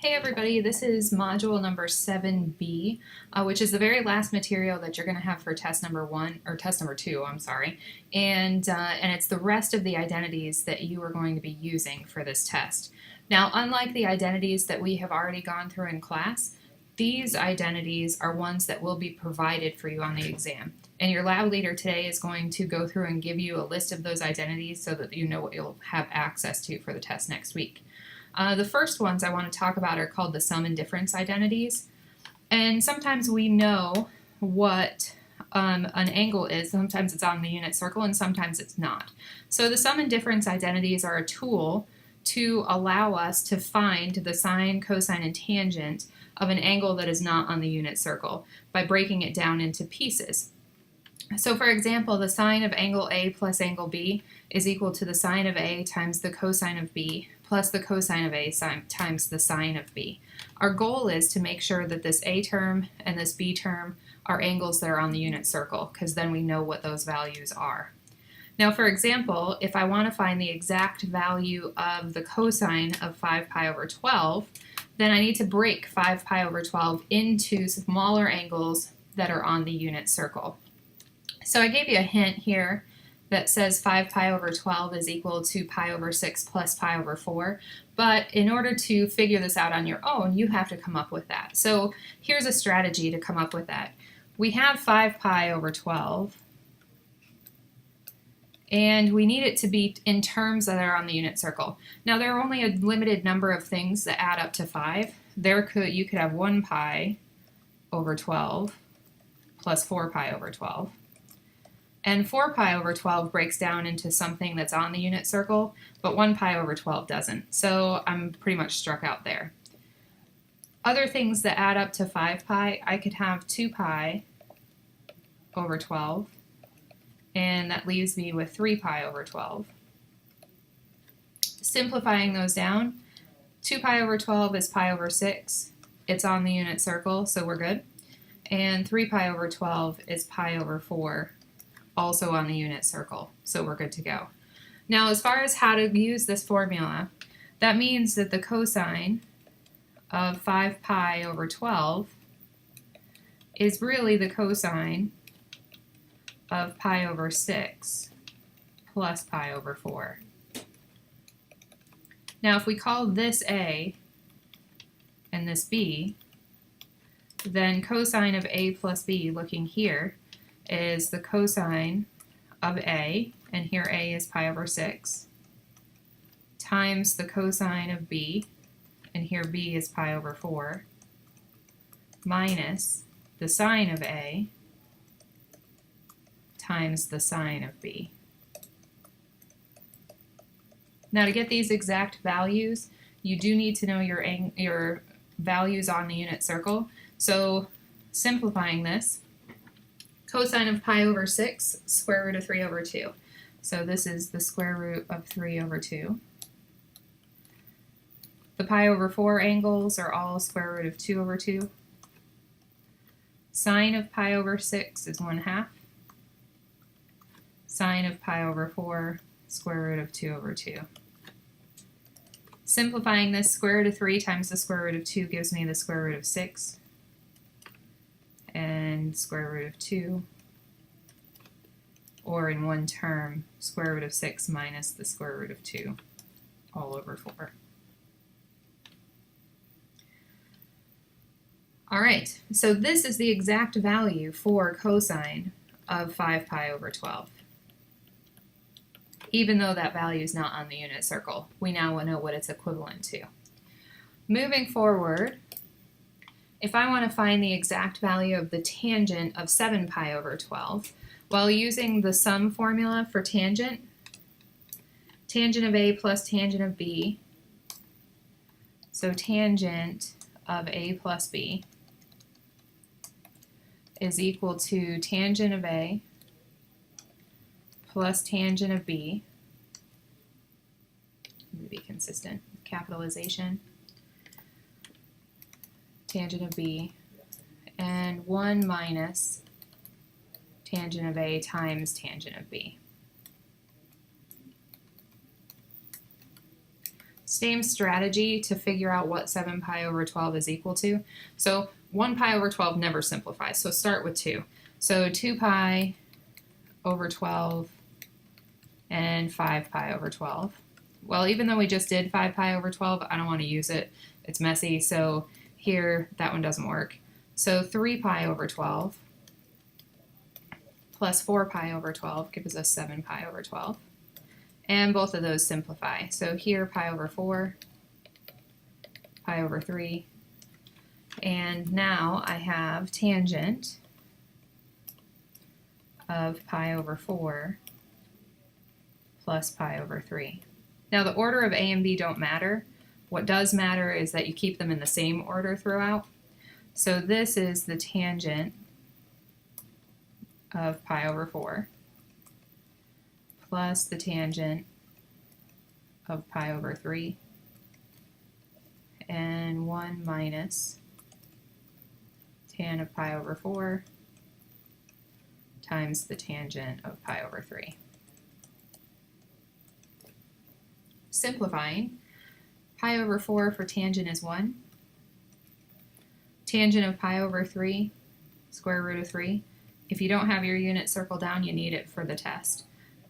Hey everybody, this is module number 7B, which is the very last material that you're going to have for test number 2, I'm sorry, and it's the rest of the identities that you are going to be using for this test. Now, unlike the identities that we have already gone through in class, these identities are ones that will be provided for you on the exam. And your lab leader today is going to go through and give you a list of those identities so that you know what you'll have access to for the test next week. The first ones I want to talk about are called the sum and difference identities. And sometimes we know what an angle is. Sometimes it's on the unit circle and sometimes it's not. So the sum and difference identities are a tool to allow us to find the sine, cosine, and tangent of an angle that is not on the unit circle by breaking it down into pieces. So for example, the sine of angle A plus angle B is equal to the sine of A times the cosine of B plus the cosine of A times the sine of B. Our goal is to make sure that this A term and this B term are angles that are on the unit circle, because then we know what those values are. Now, for example, if I want to find the exact value of the cosine of 5 pi over 12, then I need to break 5 pi over 12 into smaller angles that are on the unit circle. So I gave you a hint here that says 5 pi over 12 is equal to pi over 6 plus pi over 4. But in order to figure this out on your own, you have to come up with that. So here's a strategy to come up with that. We have 5 pi over 12, and we need it to be in terms that are on the unit circle. Now, there are only a limited number of things that add up to 5. You could have 1 pi over 12 plus 4 pi over 12. And 4 pi over 12 breaks down into something that's on the unit circle, but 1 pi over 12 doesn't. So I'm pretty much struck out there. Other things that add up to 5 pi, I could have 2 pi over 12, and that leaves me with 3 pi over 12. Simplifying those down, 2 pi over 12 is pi over 6. It's on the unit circle, so we're good. And 3 pi over 12 is pi over 4. Also on the unit circle, so we're good to go. Now, as far as how to use this formula, that means that the cosine of 5 pi over 12 is really the cosine of pi over 6 plus pi over 4. Now, if we call this A and this B, then cosine of A plus B, looking here, is the cosine of A, and here A is pi over 6, times the cosine of B, and here B is pi over 4, minus the sine of A times the sine of B. Now, to get these exact values, you do need to know your values on the unit circle. So simplifying this, cosine of pi over 6, square root of 3 over 2. So this is the square root of 3 over 2. The pi over 4 angles are all square root of 2 over 2. Sine of pi over 6 is 1/2. Sine of pi over 4, square root of 2 over 2. Simplifying this, square root of 3 times the square root of 2 gives me the square root of 6. And square root of 2, or in one term, square root of 6 minus the square root of 2, all over 4. All right, so this is the exact value for cosine of 5 pi over 12. Even though that value is not on the unit circle, we now know what it's equivalent to. Moving forward, if I want to find the exact value of the tangent of 7 pi over 12, while using the sum formula for tangent, tangent of A plus tangent of B, so tangent of A plus B is equal to tangent of A plus tangent of B, to be consistent, capitalization, tangent of B, and 1 minus tangent of A times tangent of B. Same strategy to figure out what 7 pi over 12 is equal to. So 1 pi over 12 never simplifies, so start with 2. So 2 pi over 12 and 5 pi over 12. Well, even though we just did 5 pi over 12, I don't want to use it. It's messy, so here that one doesn't work. So 3 pi over 12 plus 4 pi over 12 gives us 7 pi over 12. And both of those simplify. So here pi over 4, pi over 3, and now I have tangent of pi over 4 plus pi over 3. Now the order of A and B don't matter. What does matter is that you keep them in the same order throughout. So this is the tangent of pi over 4 plus the tangent of pi over 3 and 1 minus tan of pi over 4 times the tangent of pi over 3. Simplifying, pi over 4 for tangent is 1. Tangent of pi over 3, square root of 3. If you don't have your unit circled down, you need it for the test.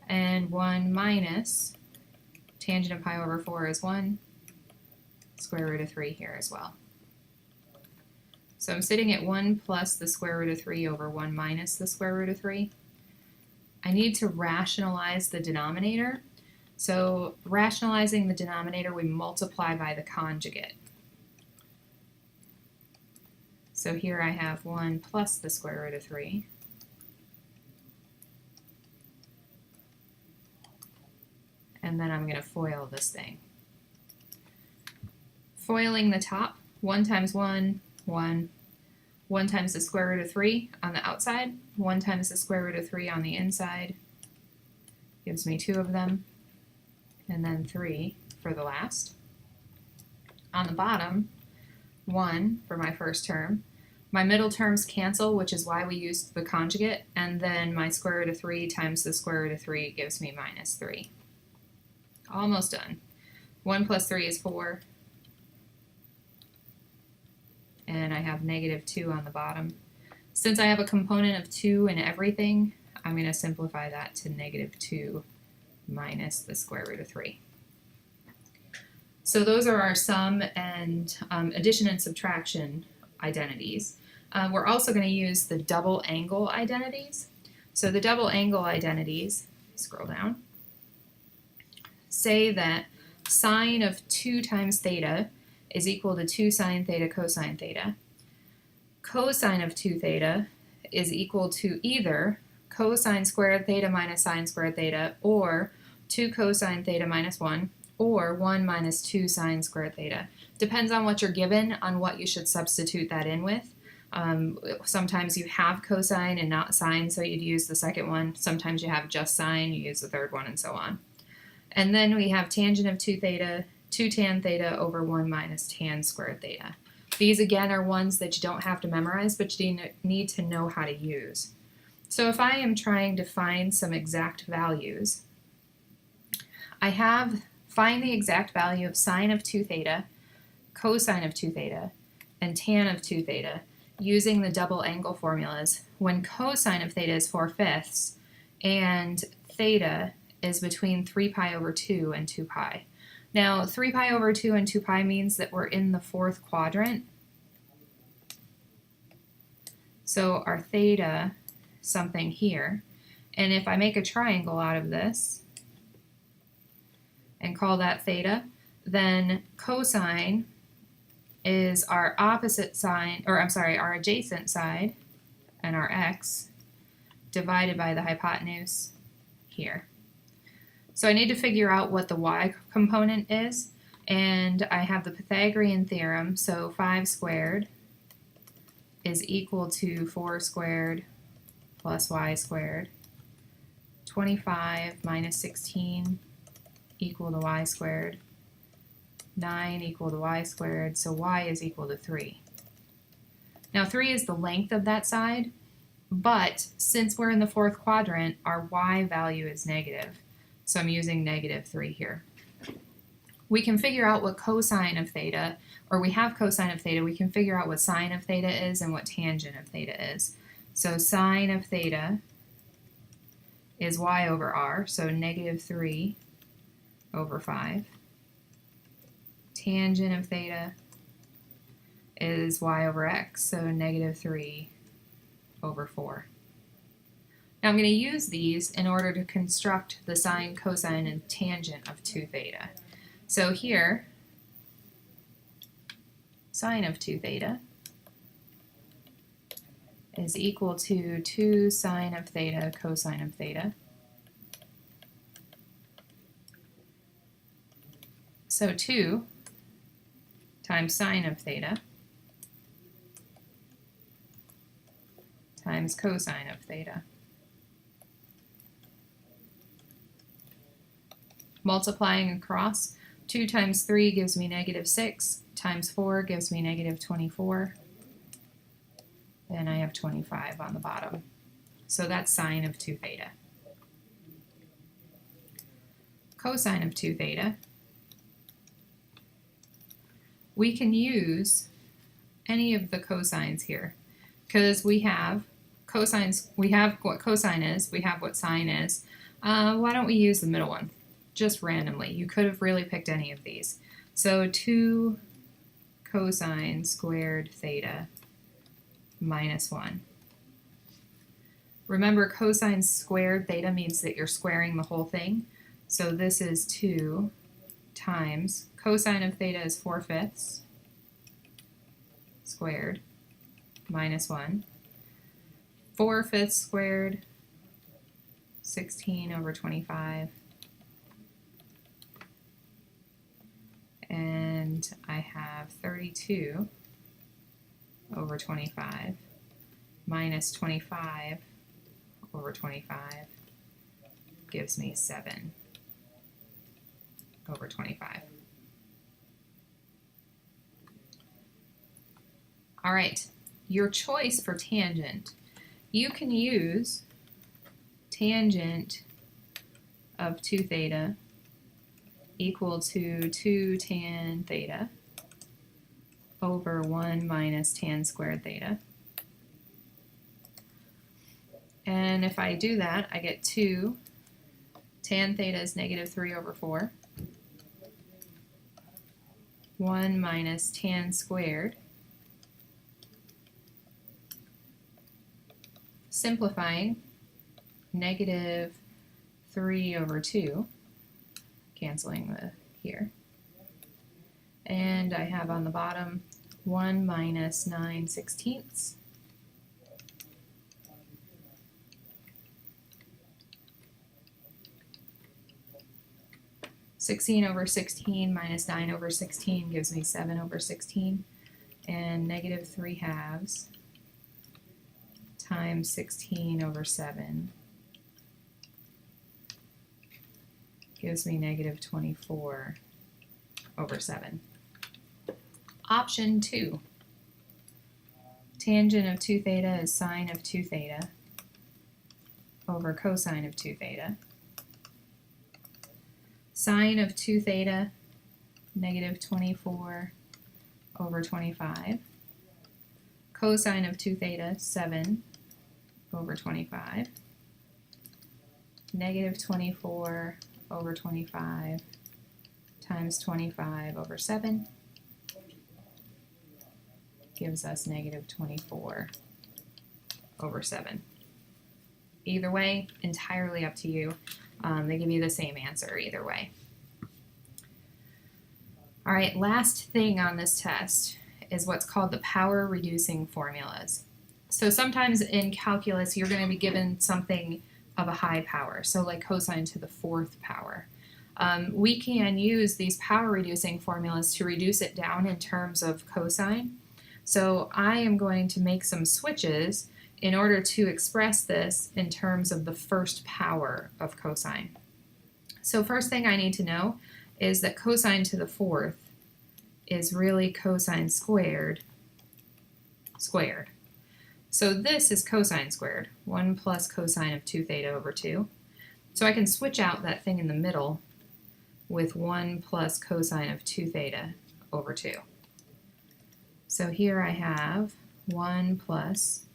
And 1 minus tangent of pi over 4 is 1, square root of 3 here as well. So I'm sitting at 1 plus the square root of 3 over 1 minus the square root of 3. I need to rationalize the denominator. So rationalizing the denominator, we multiply by the conjugate. So here I have 1 plus the square root of 3. And then I'm going to FOIL this thing. Foiling the top, 1 times 1, 1. 1 times the square root of 3 on the outside, 1 times the square root of 3 on the inside. Gives me 2 of them. And then 3 for the last. On the bottom, 1 for my first term. My middle terms cancel, which is why we used the conjugate, and then my square root of 3 times the square root of 3 gives me minus 3. Almost done. 1 plus 3 is 4. And I have negative 2 on the bottom. Since I have a component of 2 in everything, I'm going to simplify that to negative 2 minus the square root of 3. So those are our sum and addition and subtraction identities. We're also going to use the double angle identities. So the double angle identities, scroll down, say that sine of 2 times theta is equal to 2 sine theta cosine theta. Cosine of 2 theta is equal to either cosine squared theta minus sine squared theta, or 2 cosine theta minus 1, or 1 minus 2 sine squared theta. Depends on what you're given on what you should substitute that in with. Sometimes you have cosine and not sine, so you'd use the second one. Sometimes you have just sine, you use the third one, and so on. And then we have tangent of 2 theta, 2 tan theta over 1 minus tan squared theta. These again are ones that you don't have to memorize, but you need to know how to use. So if I am trying to find some exact values, I have find the exact value of sine of 2 theta, cosine of 2 theta, and tan of 2 theta using the double angle formulas when cosine of theta is 4/5 and theta is between 3 pi over 2 and 2 pi. Now 3 pi over 2 and 2 pi means that we're in the fourth quadrant. So our theta something here, and if I make a triangle out of this and call that theta, then cosine is our opposite side, or I'm sorry, our adjacent side, and our x divided by the hypotenuse here. So I need to figure out what the y component is, and I have the Pythagorean theorem, so 5 squared is equal to 4 squared plus y squared. 25 minus 16 equal to y squared. 9 equal to y squared, so y is equal to 3. Now 3 is the length of that side, but since we're in the fourth quadrant, our y value is negative. So I'm using negative 3 here. we can figure out what cosine of theta, or we have cosine of theta, we can figure out what sine of theta is and what tangent of theta is. So sine of theta is y over r, so negative 3 over 5. Tangent of theta is y over x, so negative 3 over 4. Now I'm going to use these in order to construct the sine, cosine, and tangent of 2 theta. So here, sine of 2 theta is equal to 2 sine of theta cosine of theta. So 2 times sine of theta times cosine of theta. Multiplying across, 2 times 3 gives me negative 6, times 4 gives me negative 24, and I have 25 on the bottom. So that's sine of 2 theta. Cosine of 2 theta, we can use any of the cosines here, because we have cosines, we have what cosine is, we have what sine is. Why don't we use the middle one? Just randomly. You could have really picked any of these. So 2 cosine squared theta minus 1. Remember, cosine squared theta means that you're squaring the whole thing. So this is 2 times cosine of theta is 4/5 squared minus 1. 4/5 squared, 16 over 25. And I have 32 over 25 minus 25 over 25 gives me 7 over 25. All right, your choice for tangent. You can use tangent of 2 theta equal to 2 tan theta over 1 minus tan squared theta. And if I do that, I get 2 tan theta is negative 3 over 4. 1 minus tan squared. Simplifying, negative 3 over 2. Canceling the here. And I have on the bottom 1 minus 9/16. (16 over 16 minus 9 over 16 gives me 7 over 16, and negative 3/2 times 16 over 7 gives me negative 24 over 7. Option 2. Tangent of 2 theta is sine of 2 theta over cosine of 2 theta. Sine of 2 theta, negative 24 over 25. Cosine of 2 theta, 7 over 25. Negative 24 over 25 times 25 over 7 gives us negative 24 over 7. Either way, entirely up to you. They give you the same answer either way. All right, last thing on this test is what's called the power reducing formulas. So sometimes in calculus, you're going to be given something of a high power, so like cosine to the 4th power. We can use these power reducing formulas to reduce it down in terms of cosine. So I am going to make some switches in order to express this in terms of the 1st power of cosine. So first thing I need to know is that cosine to the 4th is really cosine squared squared. So this is cosine squared, 1 plus cosine of 2 theta over 2. So I can switch out that thing in the middle with 1 plus cosine of 2 theta over 2. So here I have 1 plus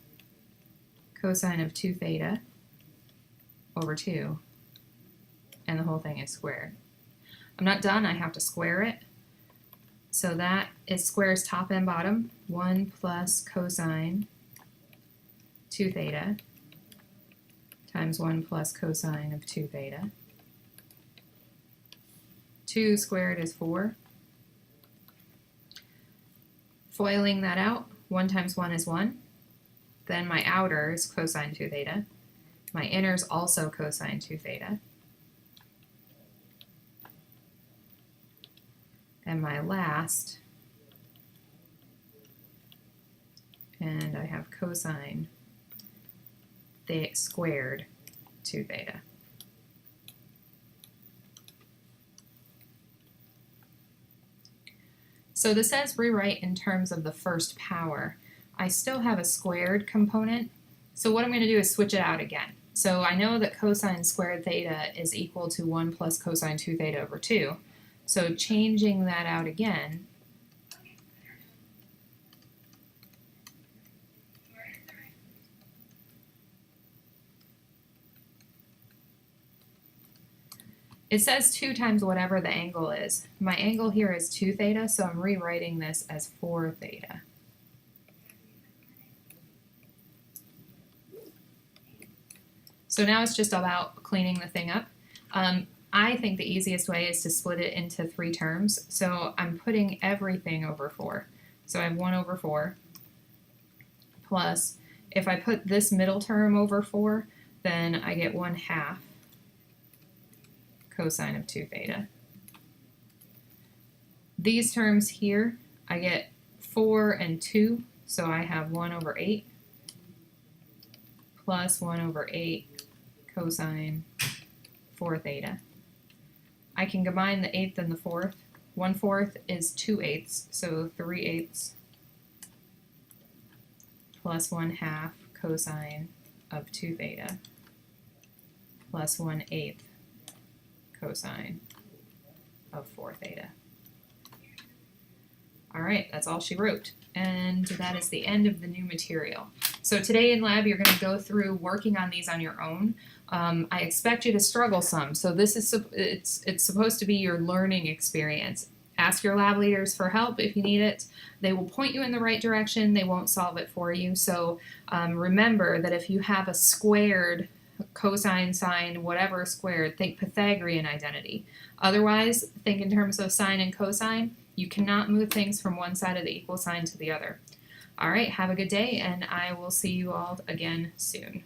cosine of 2 theta over 2, and the whole thing is squared. I'm not done, I have to square it. So that is squares top and bottom, 1 plus cosine 2 theta times 1 plus cosine of 2 theta. 2 squared is 4. Foiling that out, 1 times 1 is 1. Then my outer is cosine 2 theta. My inner is also cosine 2 theta. And my last, and I have cosine squared 2 theta. So this says rewrite in terms of the first power. I still have a squared component, so what I'm going to do is switch it out again. So I know that cosine squared theta is equal to 1 plus cosine 2 theta over 2. So changing that out again, it says 2 times whatever the angle is. My angle here is 2 theta, so I'm rewriting this as 4 theta. So now it's just about cleaning the thing up. I think the easiest way is to split it into 3 terms. So I'm putting everything over 4. So I have 1 over 4 plus, if I put this middle term over 4, then I get 1/2 cosine of 2 theta. These terms here, I get 4 and 2, so I have 1 over 8 plus 1 over 8 cosine 4 theta. I can combine the 8th and the 4th. 1/4 is 2/8, so 3/8 plus 1/2 cosine of 2 theta plus 1/8 cosine of 4 theta. All right, that's all she wrote. And that is the end of the new material. So today in lab, you're going to go through working on these on your own. I expect you to struggle some. So this is it's supposed to be your learning experience. Ask your lab leaders for help if you need it. They will point you in the right direction. They won't solve it for you. So remember that if you have a squared cosine, sine, whatever squared, think Pythagorean identity. Otherwise, think in terms of sine and cosine. You cannot move things from one side of the equal sign to the other. All right, have a good day, and I will see you all again soon.